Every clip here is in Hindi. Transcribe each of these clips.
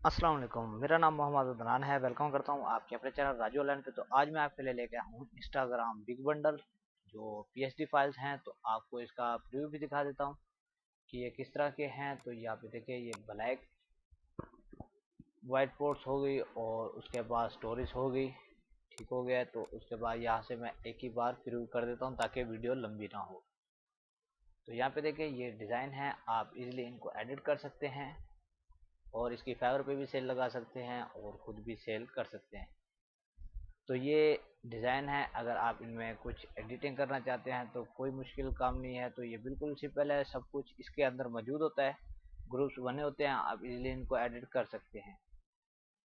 अस्सलाम वालेकुम। मेरा नाम मोहम्मद अदनान है। वेलकम करता हूँ आपके अपने चैनल राजू ऑनलाइन पे। तो आज मैं आपके लिए लेके आया हूँ इंस्टाग्राम बिग बंडल जो पीएचडी फाइल्स हैं। तो आपको इसका प्रीव्यू भी दिखा देता हूँ कि ये किस तरह के हैं। तो यहाँ पे देखिए, ये ब्लैक वाइट पोर्ट्स हो गई और उसके बाद स्टोरेज हो गई। ठीक हो गया। तो उसके बाद यहाँ से मैं एक ही बार प्रीव्यू कर देता हूँ ताकि वीडियो लंबी ना हो। तो यहाँ पे देखिए, ये डिज़ाइन है, आप इजीली इनको एडिट कर सकते हैं और इसकी फाइवर पे भी सेल लगा सकते हैं और ख़ुद भी सेल कर सकते हैं। तो ये डिज़ाइन है। अगर आप इनमें कुछ एडिटिंग करना चाहते हैं तो कोई मुश्किल काम नहीं है। तो ये बिल्कुल सिंपल है, सब कुछ इसके अंदर मौजूद होता है, ग्रुप्स बने होते हैं, आप इजीली इनको एडिट कर सकते हैं।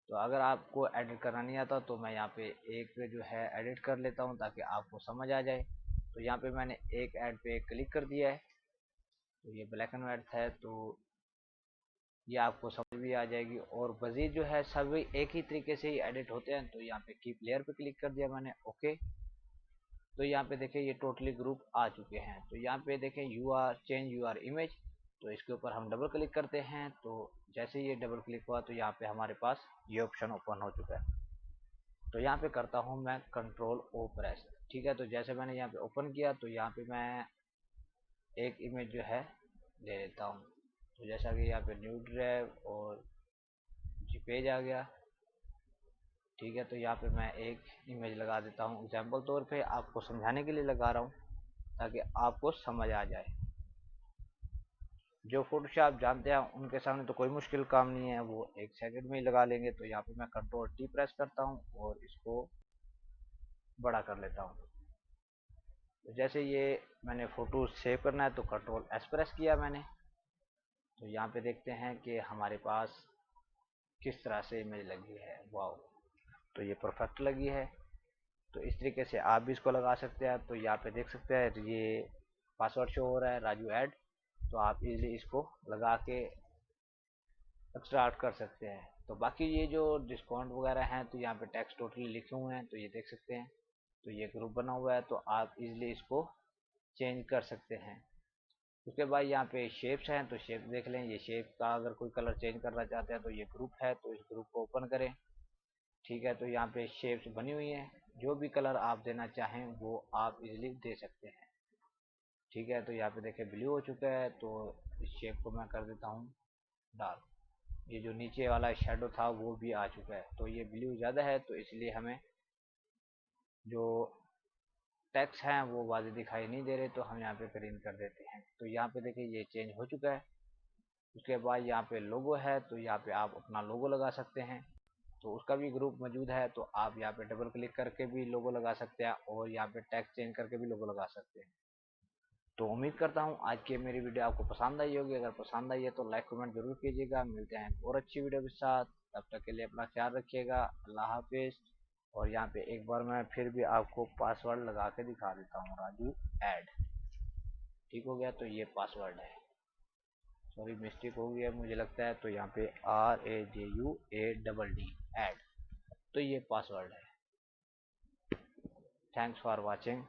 तो अगर आपको एडिट करना नहीं आता तो मैं यहाँ पे एक जो है एडिट कर लेता हूँ ताकि आपको समझ आ जाए। तो यहाँ पे मैंने एक ऐड पे क्लिक कर दिया है। तो ये ब्लैक एंड वाइट है, तो ये आपको समझ भी आ जाएगी। और मज़ीद जो है सभी एक ही तरीके से ही एडिट होते हैं। तो यहाँ पे कीप लेयर पे क्लिक कर दिया मैंने, ओके। तो यहाँ पे देखें, ये टोटली ग्रुप आ चुके हैं। तो यहाँ पे देखें you are change you are image, तो इसके ऊपर हम डबल क्लिक करते हैं। तो जैसे ये डबल क्लिक हुआ तो यहाँ पे हमारे पास ये ऑप्शन ओपन हो चुका है। तो यहाँ पे करता हूँ मैं कंट्रोल ओ प्रेस, ठीक है। तो जैसे मैंने यहाँ पे ओपन किया तो यहाँ पे मैं एक इमेज जो है ले लेता हूँ। तो जैसा कि यहाँ पे न्यू ड्राइव और जी पेज आ गया, ठीक है। तो यहाँ पे मैं एक इमेज लगा देता हूँ, एग्जाम्पल तौर पे आपको समझाने के लिए लगा रहा हूँ ताकि आपको समझ आ जाए। जो फोटोशॉप जानते हैं उनके सामने तो कोई मुश्किल काम नहीं है, वो एक सेकंड में ही लगा लेंगे। तो यहाँ पे मैं कंट्रोल टी प्रेस करता हूँ और इसको बड़ा कर लेता हूँ। तो जैसे ये मैंने फ़ोटो सेव करना है तो कंट्रोल एस प्रेस किया मैंने। तो यहाँ पे देखते हैं कि हमारे पास किस तरह से इमेज लगी है। वाओ, तो ये परफेक्ट लगी है। तो इस तरीके से आप भी इसको लगा सकते हैं। तो यहाँ पे देख सकते हैं ये पासवर्ड शो हो रहा है राजू ऐड। तो आप इजीली इसको लगा के स्टार्ट कर सकते हैं। तो बाकी ये जो डिस्काउंट वगैरह हैं तो यहाँ पे टैक्स टोटली लिखे हुए हैं, तो ये देख सकते हैं। तो ये ग्रुप बना हुआ है, तो आप इजीली इसको चेंज कर सकते हैं। उसके बाद यहाँ पे शेप्स हैं, तो शेप देख लें। ये शेप का अगर कोई कलर चेंज करना चाहते हैं तो ये ग्रुप है, तो इस ग्रुप को ओपन करें, ठीक है। तो यहाँ पे शेप्स बनी हुई हैं, जो भी कलर आप देना चाहें वो आप इजीली दे सकते हैं, ठीक है। तो यहाँ पे देखें ब्लू हो चुका है। तो इस शेप को मैं कर देता हूँ डार्क। ये जो नीचे वाला शेडो था वो भी आ चुका है। तो ये ब्लू ज़्यादा है तो इसलिए हमें जो टेक्स्ट हैं वो वाज़ेह दिखाई नहीं दे रहे, तो हम यहाँ पे ग्रीन कर देते हैं। तो यहाँ पे देखिए ये चेंज हो चुका है। उसके बाद यहाँ पे लोगो है, तो यहाँ पे आप अपना लोगो लगा सकते हैं। तो उसका भी ग्रुप मौजूद है, तो आप यहाँ पे डबल क्लिक करके भी लोगो लगा सकते हैं और यहाँ पे टेक्स्ट चेंज करके भी लोगो लगा सकते हैं। तो उम्मीद करता हूँ आज की मेरी वीडियो आपको पसंद आई होगी। अगर पसंद आई है तो लाइक कमेंट जरूर कीजिएगा। मिलते हैं और अच्छी वीडियो के साथ, तब तक के लिए अपना ख्याल रखिएगा। अल्लाह हाफिज़। और यहाँ पे एक बार मैं फिर भी आपको पासवर्ड लगा के दिखा देता हूँ, राजू ऐड। ठीक हो गया। तो ये पासवर्ड है, सॉरी मिस्टेक हो गया मुझे लगता है। तो यहाँ पे RAJUADD ऐड, तो ये पासवर्ड है। Thanks for watching.